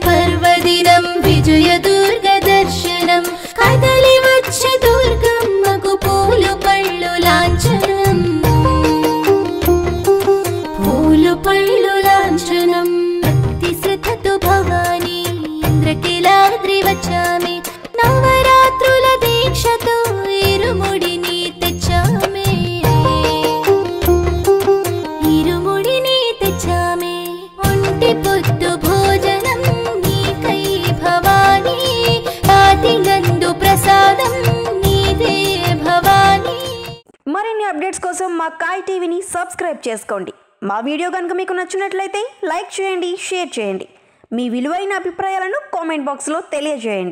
पर्वदिनं विजयदुर्ग दर्शनं कदली वच्चे दुर्गम्मकु पूलु पळ्ळु लांछनं पूलु पळ्ळु लांछनं भक्तिश्रद्धतो भवानी इंद्रकीलाद्रि वच्चामि नवरात्रुल दीक्षतो इरुमुडिनि तेच्चामे इरुमुडिनि तेच्चामे ओंटि पोद्दु भोजनं नीकै भवानी आतिगंदु प्रसादं नीदे भवानी। మరిన్ని అప్డేట్స్ కోసం మా కాయ్ టీవీని సబ్స్క్రైబ్ చేసుకోండి। మా వీడియో గనుక మీకు నచ్చినట్లయితే లైక్ చేయండి, షేర్ చేయండి। మీ విలువైన అభిప్రాయాలను కామెంట్ బాక్స్లో తెలియజేయండి।